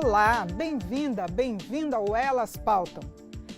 Olá, bem-vinda, bem-vindo ao Elas Pautam.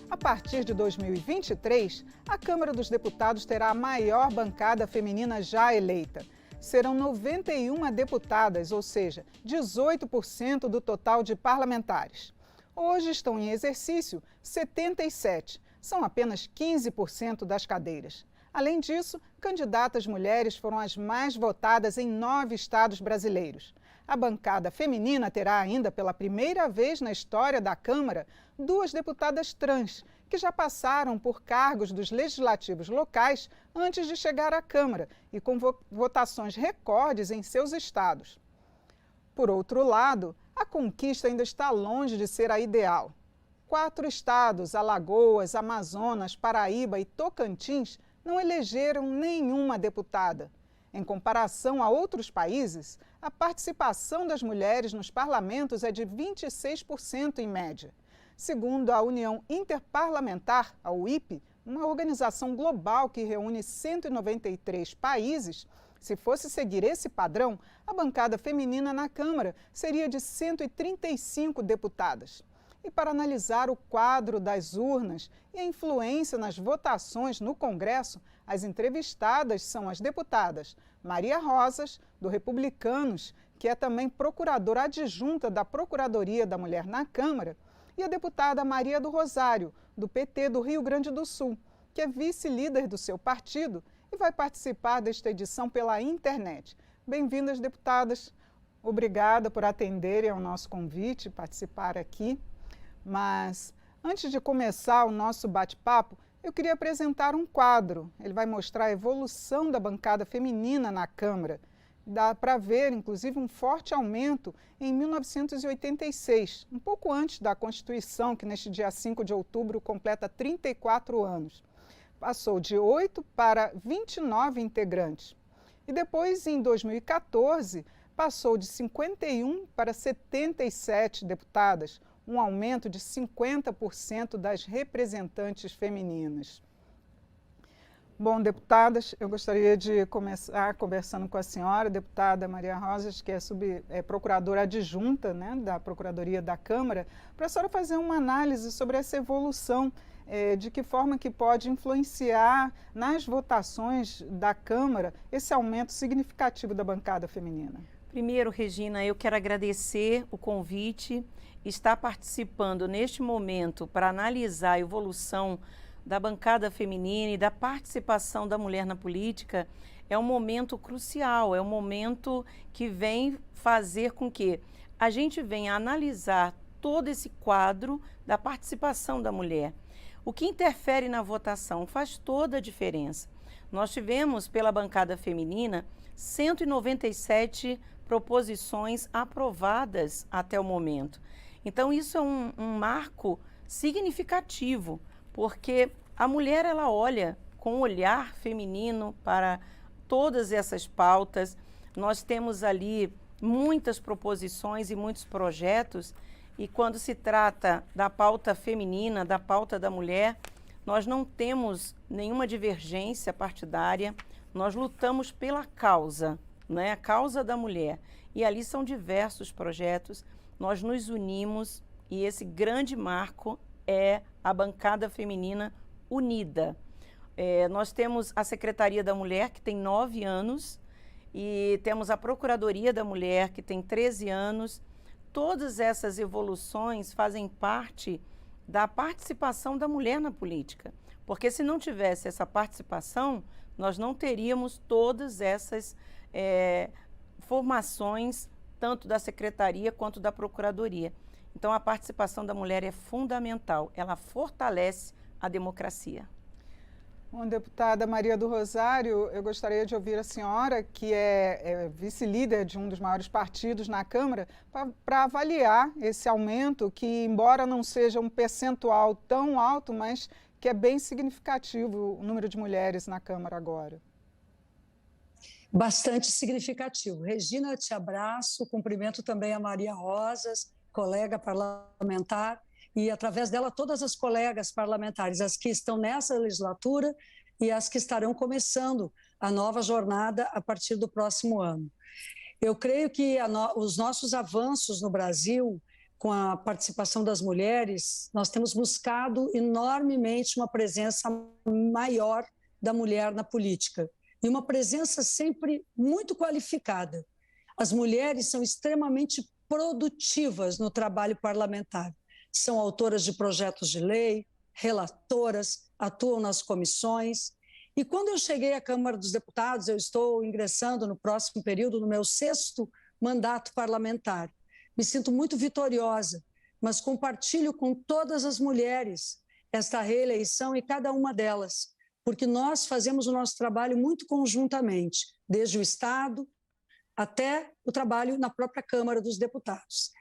A partir de 2023, a Câmara dos Deputados terá a maior bancada feminina já eleita. Serão 91 deputadas, ou seja, 18% do total de parlamentares. Hoje estão em exercício 77, são apenas 15% das cadeiras. Além disso, candidatas mulheres foram as mais votadas em 9 estados brasileiros. A bancada feminina terá ainda, pela primeira vez na história da Câmara, 2 deputadas trans, que já passaram por cargos dos legislativos locais antes de chegar à Câmara e com votações recordes em seus estados. Por outro lado, a conquista ainda está longe de ser a ideal. 4 estados, Alagoas, Amazonas, Paraíba e Tocantins, não elegeram nenhuma deputada. Em comparação a outros países, a participação das mulheres nos parlamentos é de 26% em média. Segundo a União Interparlamentar, a UIP, uma organização global que reúne 193 países, se fosse seguir esse padrão, a bancada feminina na Câmara seria de 135 deputadas. E para analisar o quadro das urnas e a influência nas votações no Congresso, as entrevistadas são as deputadas Maria Rosas, do Republicanos, que é também procuradora adjunta da Procuradoria da Mulher na Câmara, e a deputada Maria do Rosário, do PT do Rio Grande do Sul, que é vice-líder do seu partido e vai participar desta edição pela internet. Bem-vindas, deputadas. Obrigada por atenderem ao nosso convite, participar aqui. Mas, antes de começar o nosso bate-papo, eu queria apresentar um quadro. Ele vai mostrar a evolução da bancada feminina na Câmara. Dá para ver, inclusive, um forte aumento em 1986, um pouco antes da Constituição, que neste dia 5 de outubro completa 34 anos. Passou de 8 para 29 integrantes. E depois, em 2014, passou de 51 para 77 deputadas, um aumento de 50% das representantes femininas. Bom, deputadas, eu gostaria de começar conversando com a senhora, deputada Maria Rosas, que é procuradora adjunta, né, da Procuradoria da Câmara, para a senhora fazer uma análise sobre essa evolução, de que forma que pode influenciar nas votações da Câmara esse aumento significativo da bancada feminina. Primeiro, Regina, eu quero agradecer o convite, estar participando neste momento para analisar a evolução da bancada feminina e da participação da mulher na política. É um momento crucial, é um momento que vem fazer com que a gente venha analisar todo esse quadro da participação da mulher. O que interfere na votação faz toda a diferença. Nós tivemos, pela bancada feminina, 197 proposições aprovadas até o momento. Então, isso é um marco significativo, porque a mulher ela olha com um olhar feminino para todas essas pautas. Nós temos ali muitas proposições e muitos projetos, e quando se trata da pauta feminina, da pauta da mulher, nós não temos nenhuma divergência partidária, nós lutamos pela causa, né? A causa da mulher. E ali são diversos projetos, nós nos unimos e esse grande marco é a bancada feminina unida. Nós temos a Secretaria da Mulher, que tem 9 anos, e temos a Procuradoria da Mulher, que tem 13 anos. Todas essas evoluções fazem parte da participação da mulher na política, porque se não tivesse essa participação, nós não teríamos todas essas formações, tanto da Secretaria quanto da Procuradoria. Então, a participação da mulher é fundamental, ela fortalece a democracia. Bom, deputada Maria do Rosário, eu gostaria de ouvir a senhora, que é vice-líder de um dos maiores partidos na Câmara, para avaliar esse aumento, que embora não seja um percentual tão alto, mas que é bem significativo o número de mulheres na Câmara agora. Bastante significativo. Regina, te abraço, cumprimento também a Maria Rosas, colega parlamentar, e através dela todas as colegas parlamentares, as que estão nessa legislatura e as que estarão começando a nova jornada a partir do próximo ano. Eu creio que os nossos avanços no Brasil com a participação das mulheres, nós temos buscado enormemente uma presença maior da mulher na política, e uma presença sempre muito qualificada. As mulheres são extremamente produtivas no trabalho parlamentar. São autoras de projetos de lei, relatoras, atuam nas comissões. E quando eu cheguei à Câmara dos Deputados, eu estou ingressando no próximo período, no meu 6º mandato parlamentar. Me sinto muito vitoriosa, mas compartilho com todas as mulheres esta reeleição e cada uma delas, porque nós fazemos o nosso trabalho muito conjuntamente, desde o Estado até o trabalho na própria Câmara dos Deputados.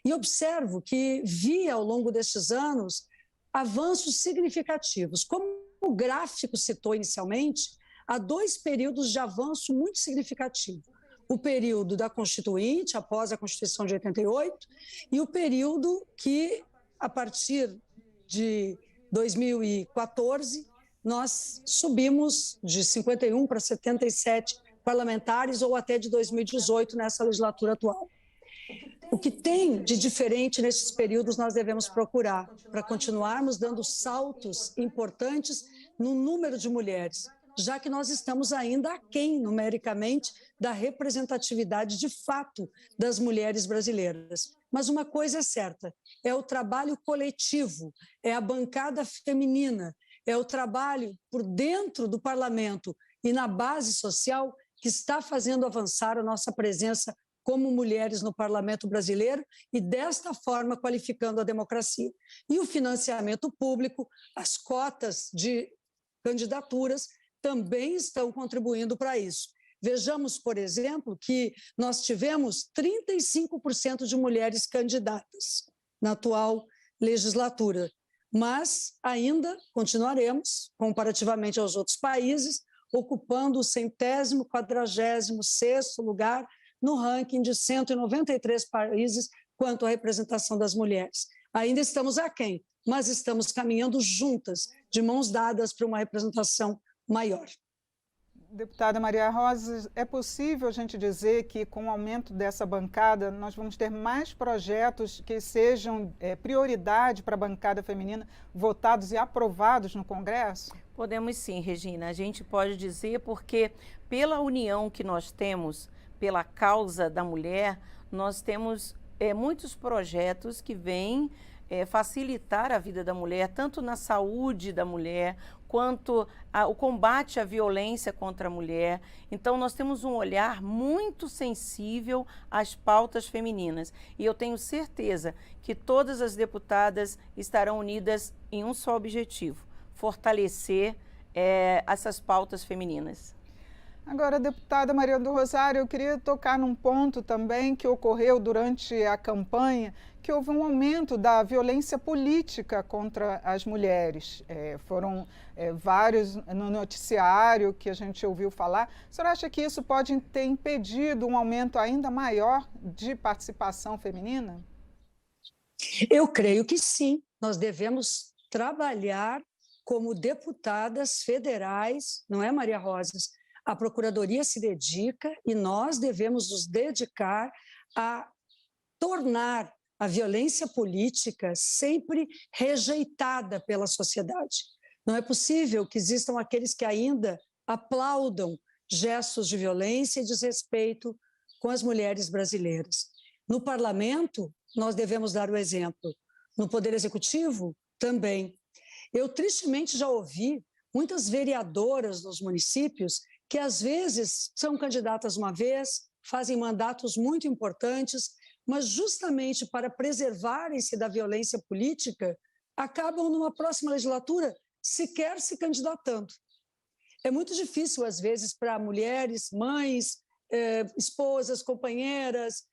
E observo que vi ao longo destes anos avanços significativos. Como o gráfico citou inicialmente, há 2 períodos de avanço muito significativo. O período da Constituinte, após a Constituição de 88, e o período que, a partir de 2014, nós subimos de 51 para 77 parlamentares, ou até de 2018, nessa legislatura atual. O que tem de diferente nesses períodos nós devemos procurar, para continuarmos dando saltos importantes no número de mulheres, já que nós estamos ainda aquém, numericamente, da representatividade de fato das mulheres brasileiras. Mas uma coisa é certa, é o trabalho coletivo, é a bancada feminina, é o trabalho por dentro do parlamento e na base social que está fazendo avançar a nossa presença como mulheres no parlamento brasileiro e, desta forma, qualificando a democracia. E o financiamento público, as cotas de candidaturas também estão contribuindo para isso. Vejamos, por exemplo, que nós tivemos 35% de mulheres candidatas na atual legislatura, mas ainda continuaremos, comparativamente aos outros países, ocupando o 146º lugar no ranking de 193 países quanto à representação das mulheres. Ainda estamos aquém, mas estamos caminhando juntas, de mãos dadas, para uma representação maior. Deputada Maria Rosa, é possível a gente dizer que, com o aumento dessa bancada, nós vamos ter mais projetos que sejam prioridade para a bancada feminina, votados e aprovados no Congresso? Podemos sim, Regina. A gente pode dizer porque, pela união que nós temos, pela causa da mulher, nós temos muitos projetos que vêm facilitar a vida da mulher, tanto na saúde da mulher, quanto o combate à violência contra a mulher. Então, nós temos um olhar muito sensível às pautas femininas. E eu tenho certeza que todas as deputadas estarão unidas em um só objetivo: fortalecer essas pautas femininas. Agora, deputada Maria do Rosário, eu queria tocar num ponto também que ocorreu durante a campanha, que houve um aumento da violência política contra as mulheres. Foram vários no noticiário que a gente ouviu falar. A senhora acha que isso pode ter impedido um aumento ainda maior de participação feminina? Eu creio que sim. Nós devemos trabalhar como deputadas federais, não é, Maria Rosas? A Procuradoria se dedica e nós devemos nos dedicar a tornar a violência política sempre rejeitada pela sociedade. Não é possível que existam aqueles que ainda aplaudam gestos de violência e desrespeito com as mulheres brasileiras. No parlamento, nós devemos dar o exemplo. No Poder Executivo, também. Eu tristemente já ouvi muitas vereadoras nos municípios que às vezes são candidatas uma vez, fazem mandatos muito importantes, mas justamente para preservarem-se da violência política, acabam numa próxima legislatura sequer se candidatando. É muito difícil, às vezes, para mulheres, mães, esposas, companheiras,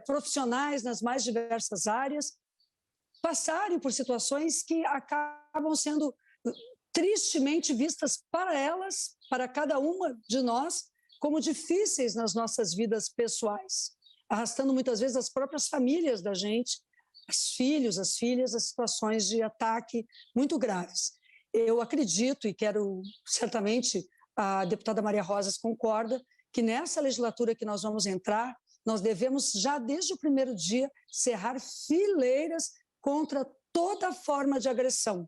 profissionais nas mais diversas áreas, passarem por situações que acabam sendo tristemente vistas para elas, para cada uma de nós, como difíceis nas nossas vidas pessoais, arrastando muitas vezes as próprias famílias da gente, os filhos, as filhas, a situações de ataque muito graves. Eu acredito, e quero, certamente, a deputada Maria Rosas concorda, que nessa legislatura que nós vamos entrar, Nós devemos, já desde o primeiro dia, cerrar fileiras contra toda forma de agressão,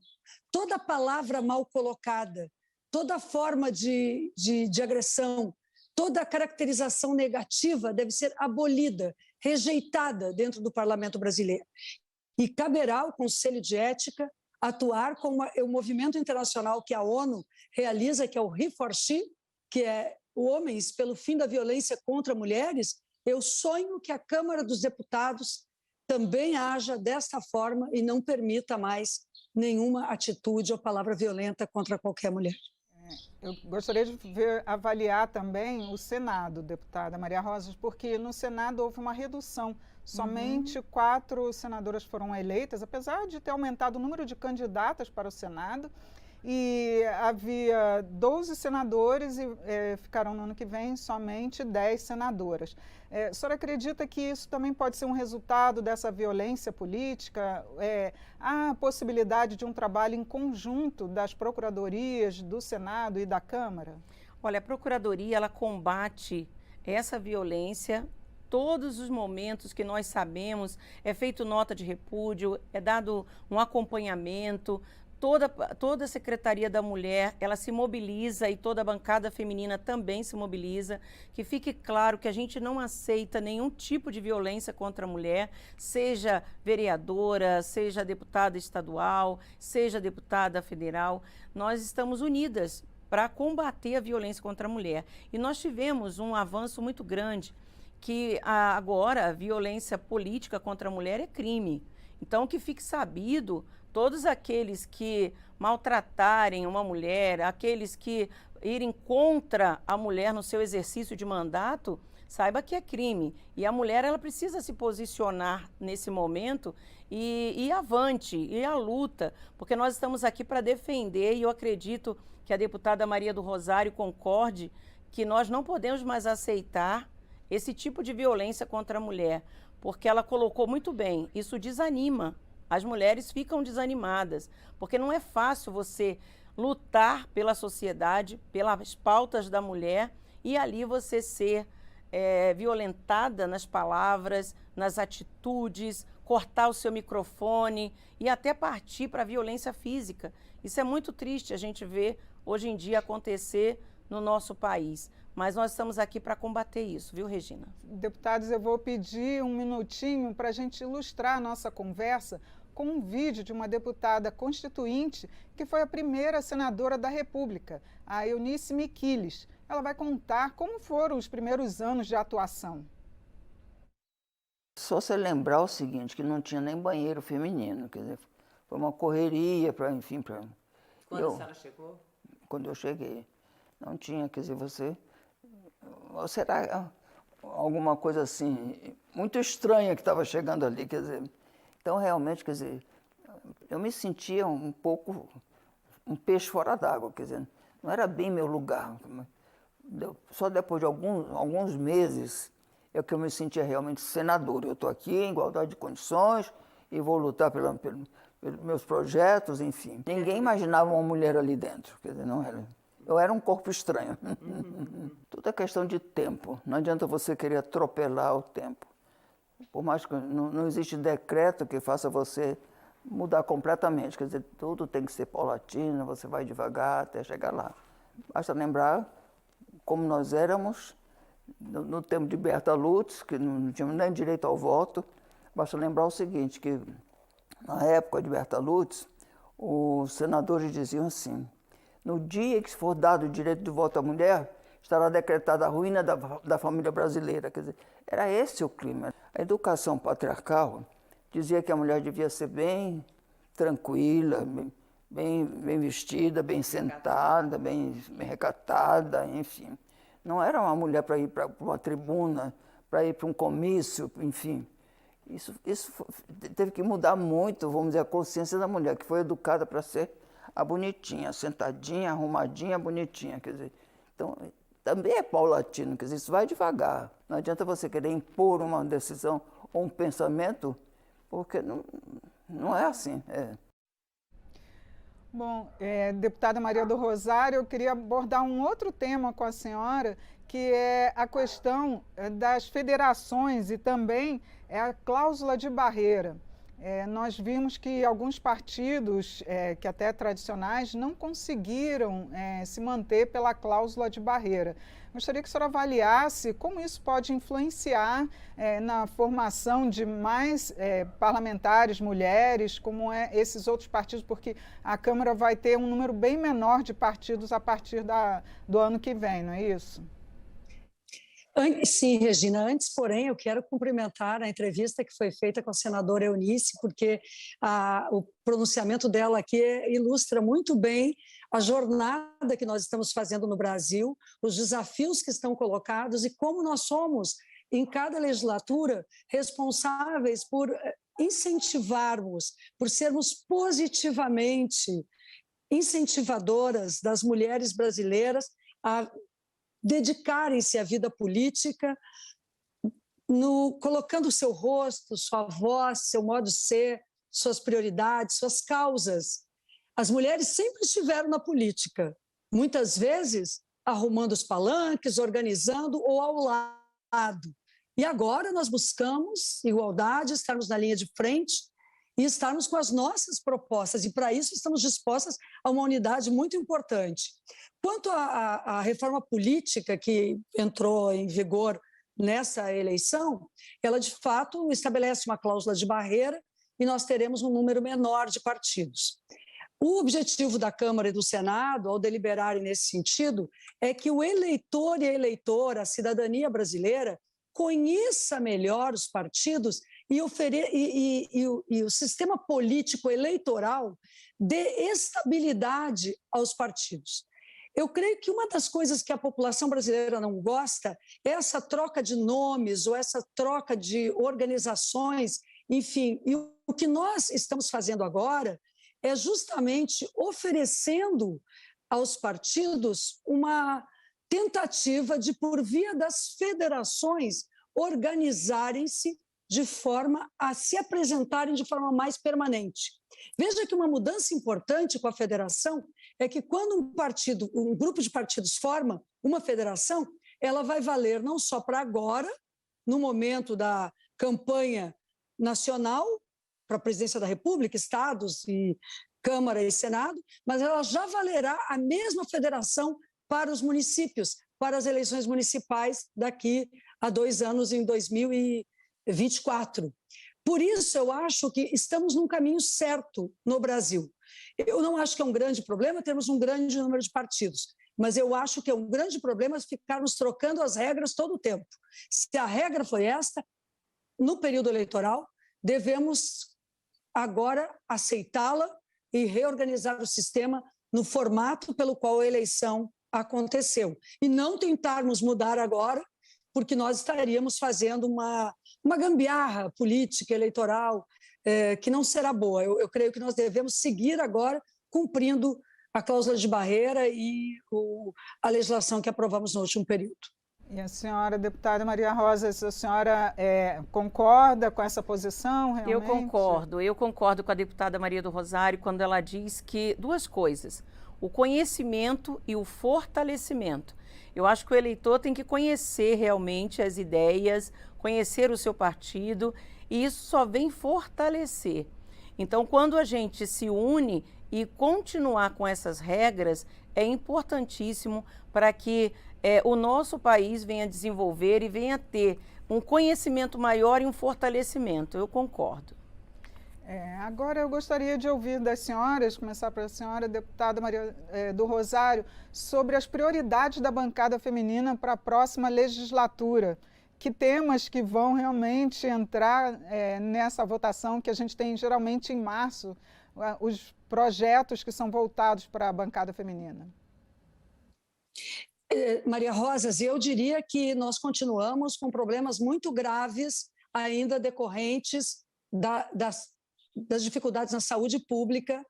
toda palavra mal colocada, toda forma de agressão, toda caracterização negativa deve ser abolida, rejeitada dentro do parlamento brasileiro. E caberá ao Conselho de Ética atuar como o movimento internacional que a ONU realiza, que é o He4She, que é Homens pelo Fim da Violência contra Mulheres. Eu sonho que a Câmara dos Deputados também haja desta forma e não permita mais nenhuma atitude ou palavra violenta contra qualquer mulher. Eu gostaria de avaliar também o Senado, deputada Maria Rosas, porque no Senado houve uma redução. Somente 4 senadoras foram eleitas, apesar de ter aumentado o número de candidatas para o Senado. E havia 12 senadores e ficaram no ano que vem somente 10 senadoras. A senhora acredita que isso também pode ser um resultado dessa violência política? Há a possibilidade de um trabalho em conjunto das procuradorias do Senado e da Câmara? Olha, a Procuradoria, ela combate essa violência todos os momentos que nós sabemos, é feito nota de repúdio, é dado um acompanhamento. Toda a Secretaria da Mulher, ela se mobiliza e toda a bancada feminina também se mobiliza. Que fique claro que a gente não aceita nenhum tipo de violência contra a mulher, seja vereadora, seja deputada estadual, seja deputada federal. Nós estamos unidas para combater a violência contra a mulher. E nós tivemos um avanço muito grande, que agora a violência política contra a mulher é crime. Então, que fique sabido, todos aqueles que maltratarem uma mulher, aqueles que irem contra a mulher no seu exercício de mandato, saiba que é crime. E a mulher, ela precisa se posicionar nesse momento e avante, e à luta, porque nós estamos aqui para defender, e eu acredito que a deputada Maria do Rosário concorde que nós não podemos mais aceitar esse tipo de violência contra a mulher, porque ela colocou muito bem, isso desanima. As mulheres ficam desanimadas, porque não é fácil você lutar pela sociedade, pelas pautas da mulher, e ali você ser violentada nas palavras, nas atitudes, cortar o seu microfone e até partir para a violência física. Isso é muito triste a gente ver hoje em dia acontecer no nosso país. Mas nós estamos aqui para combater isso, viu, Regina? Deputados, eu vou pedir um minutinho para a gente ilustrar a nossa conversa com um vídeo de uma deputada constituinte que foi a primeira senadora da República, a Eunice Miquiles. Ela vai contar como foram os primeiros anos de atuação. Só você lembrar o seguinte, que não tinha nem banheiro feminino, quer dizer, foi uma correria para, enfim, para... Quando a senhora chegou? Quando eu cheguei. Não tinha, quer dizer, você... Ou será alguma coisa assim, muito estranha que estava chegando ali, quer dizer... Então, realmente, quer dizer, eu me sentia um pouco um peixe fora d'água, quer dizer, não era bem meu lugar. Só depois de alguns meses é que eu me sentia realmente senador. Eu estou aqui em igualdade de condições e vou lutar pelos meus projetos, enfim. Ninguém imaginava uma mulher ali dentro, quer dizer, não era... Eu era um corpo estranho. Tudo é questão de tempo. Não adianta você querer atropelar o tempo. Por mais que não existe decreto que faça você mudar completamente. Quer dizer, tudo tem que ser paulatino, você vai devagar até chegar lá. Basta lembrar como nós éramos no tempo de Berta Lutz, que não tínhamos nem direito ao voto. Basta lembrar o seguinte, que na época de Berta Lutz, os senadores diziam assim: no dia que for dado o direito de voto à mulher, estará decretada a ruína da família brasileira. Quer dizer, era esse o clima. A educação patriarcal dizia que a mulher devia ser bem tranquila, bem vestida, bem sentada, bem recatada, enfim. Não era uma mulher para ir para uma tribuna, para ir para um comício, enfim. Isso teve que mudar muito, vamos dizer, a consciência da mulher, que foi educada para ser a bonitinha, sentadinha, arrumadinha, bonitinha, quer dizer. Então, também é paulatino, quer dizer, isso vai devagar. Não adianta você querer impor uma decisão ou um pensamento, porque não é assim. Bom, deputada Maria do Rosário, eu queria abordar um outro tema com a senhora, que é a questão das federações e também a cláusula de barreira. Nós vimos que alguns partidos, que até tradicionais, não conseguiram se manter pela cláusula de barreira. Gostaria que a senhora avaliasse como isso pode influenciar na formação de mais parlamentares, mulheres, como esses outros partidos, porque a Câmara vai ter um número bem menor de partidos a partir do ano que vem, não é isso? Sim, Regina. Antes, porém, eu quero cumprimentar a entrevista que foi feita com a senadora Eunice, porque o pronunciamento dela aqui ilustra muito bem a jornada que nós estamos fazendo no Brasil, os desafios que estão colocados e como nós somos, em cada legislatura, responsáveis por incentivarmos, por sermos positivamente incentivadoras das mulheres brasileiras a dedicarem-se à vida política, colocando o seu rosto, sua voz, seu modo de ser, suas prioridades, suas causas. As mulheres sempre estiveram na política, muitas vezes arrumando os palanques, organizando ou ao lado. E agora nós buscamos igualdade, estarmos na linha de frente e estarmos com as nossas propostas, e para isso estamos dispostas a uma unidade muito importante. Quanto à reforma política que entrou em vigor nessa eleição, ela de fato estabelece uma cláusula de barreira e nós teremos um número menor de partidos. O objetivo da Câmara e do Senado, ao deliberarem nesse sentido, é que o eleitor e a eleitora, a cidadania brasileira, conheça melhor os partidos e o sistema político eleitoral dê estabilidade aos partidos. Eu creio que uma das coisas que a população brasileira não gosta é essa troca de nomes ou essa troca de organizações, enfim. E o que nós estamos fazendo agora é justamente oferecendo aos partidos uma tentativa de, por via das federações, organizarem-se de forma a se apresentarem de forma mais permanente. Veja que uma mudança importante com a federação é que quando um grupo de partidos forma uma federação, ela vai valer não só para agora, no momento da campanha nacional, para a presidência da República, estados e Câmara e Senado, mas ela já valerá a mesma federação para os municípios, para as eleições municipais daqui a 2 anos, em 2024. Por isso, eu acho que estamos num caminho certo no Brasil. Eu não acho que é um grande problema termos um grande número de partidos, mas eu acho que é um grande problema ficarmos trocando as regras todo o tempo. Se a regra foi esta, no período eleitoral, devemos agora aceitá-la e reorganizar o sistema no formato pelo qual a eleição aconteceu. E não tentarmos mudar agora, porque nós estaríamos fazendo uma gambiarra política, eleitoral, que não será boa. Eu creio que nós devemos seguir agora cumprindo a cláusula de barreira e a legislação que aprovamos no último período. E a senhora, deputada Maria Rosa, a senhora concorda com essa posição, realmente? Eu concordo com a deputada Maria do Rosário quando ela diz que 2 coisas, o conhecimento e o fortalecimento. Eu acho que o eleitor tem que conhecer realmente as ideias, conhecer o seu partido, e isso só vem fortalecer. Então, quando a gente se une e continuar com essas regras, é importantíssimo para que o nosso país venha desenvolver e venha ter um conhecimento maior e um fortalecimento. Eu concordo. Agora eu gostaria de ouvir das senhoras, começar pela senhora deputada Maria do Rosário, sobre as prioridades da bancada feminina para a próxima legislatura. Que temas que vão realmente entrar nessa votação que a gente tem geralmente em março, os projetos que são voltados para a bancada feminina? Maria Rosas, eu diria que nós continuamos com problemas muito graves ainda decorrentes das dificuldades na saúde pública,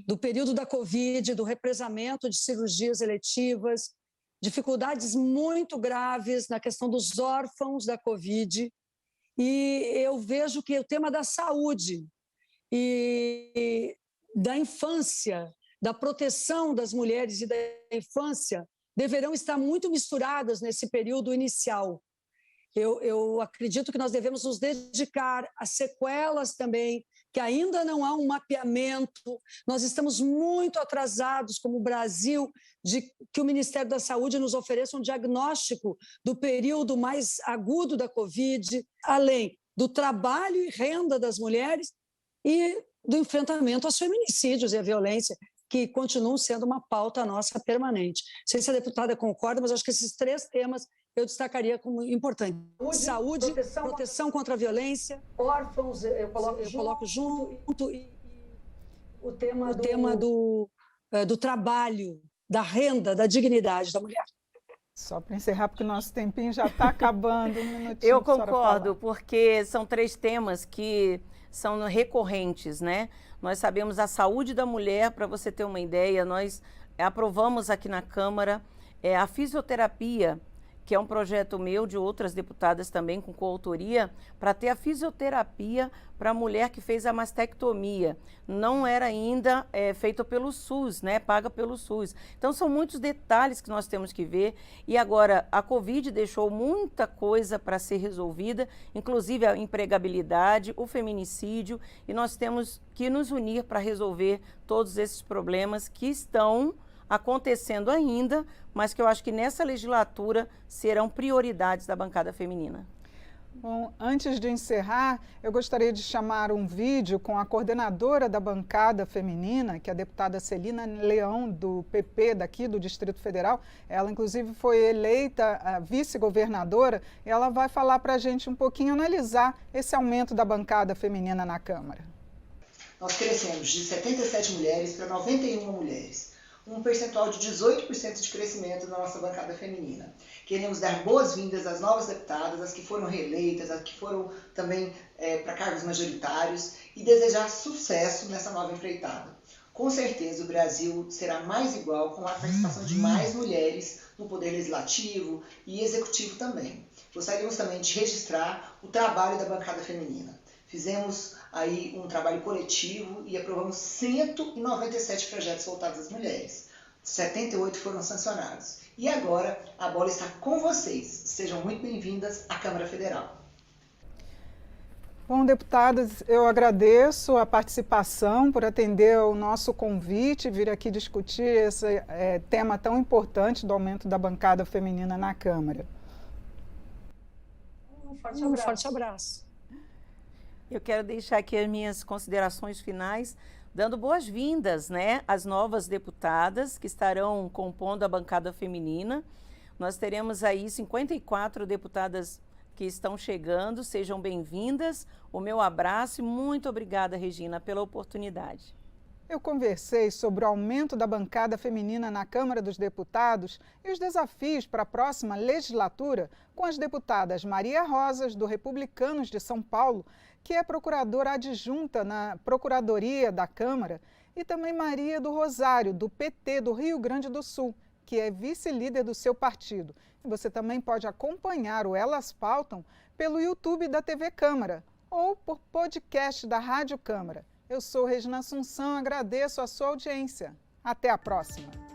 do período da Covid, do represamento de cirurgias eletivas, dificuldades muito graves na questão dos órfãos da Covid. E eu vejo que o tema da saúde e da infância, da proteção das mulheres e da infância deverão estar muito misturadas nesse período inicial. Eu acredito que nós devemos nos dedicar às sequelas também, que ainda não há um mapeamento. Nós estamos muito atrasados, como Brasil, de que o Ministério da Saúde nos ofereça um diagnóstico do período mais agudo da Covid, além do trabalho e renda das mulheres e do enfrentamento aos feminicídios e à violência, que continuam sendo uma pauta nossa permanente. Não sei se a deputada concorda, mas acho que esses 3 temas eu destacaria como importante. Saúde, proteção contra a violência, órfãos, eu coloco junto e o tema do trabalho, da renda, da dignidade da mulher. Só para encerrar, porque o nosso tempinho já está acabando. Um minutinho. Eu concordo, porque são 3 temas que são recorrentes, né? Nós sabemos a saúde da mulher, para você ter uma ideia, nós aprovamos aqui na Câmara a fisioterapia, que é um projeto meu, de outras deputadas também, com coautoria, para ter a fisioterapia para a mulher que fez a mastectomia. Não era ainda feito pelo SUS, né? Paga pelo SUS. Então, são muitos detalhes que nós temos que ver. E agora, a Covid deixou muita coisa para ser resolvida, inclusive a empregabilidade, o feminicídio, e nós temos que nos unir para resolver todos esses problemas que estão acontecendo ainda, mas que eu acho que nessa legislatura serão prioridades da bancada feminina. Bom, antes de encerrar, eu gostaria de chamar um vídeo com a coordenadora da bancada feminina, que é a deputada Celina Leão, do PP daqui do Distrito Federal. Ela, inclusive, foi eleita vice-governadora e ela vai falar para a gente um pouquinho, analisar esse aumento da bancada feminina na Câmara. Nós crescemos de 77 mulheres para 91 mulheres. Um percentual de 18% de crescimento na nossa bancada feminina. Queremos dar boas-vindas às novas deputadas, às que foram reeleitas, às que foram também para cargos majoritários e desejar sucesso nessa nova empreitada. Com certeza o Brasil será mais igual com a participação de mais mulheres no poder legislativo e executivo também. Gostaríamos também de registrar o trabalho da bancada feminina. Fizemos aí um trabalho coletivo e aprovamos 197 projetos voltados às mulheres. 78 foram sancionados. E agora a bola está com vocês. Sejam muito bem-vindas à Câmara Federal. Bom, deputadas, eu agradeço a participação por atender ao nosso convite, vir aqui discutir esse tema tão importante do aumento da bancada feminina na Câmara. Um forte abraço. Eu quero deixar aqui as minhas considerações finais, dando boas-vindas, né, às novas deputadas que estarão compondo a bancada feminina. Nós teremos aí 54 deputadas que estão chegando, sejam bem-vindas. O meu abraço e muito obrigada, Regina, pela oportunidade. Eu conversei sobre o aumento da bancada feminina na Câmara dos Deputados e os desafios para a próxima legislatura com as deputadas Maria Rosas, do Republicanos de São Paulo, que é procuradora adjunta na Procuradoria da Câmara, e também Maria do Rosário, do PT do Rio Grande do Sul, que é vice-líder do seu partido. E você também pode acompanhar o Elas Pautam pelo YouTube da TV Câmara ou por podcast da Rádio Câmara. Eu sou Regina Assunção, agradeço a sua audiência. Até a próxima!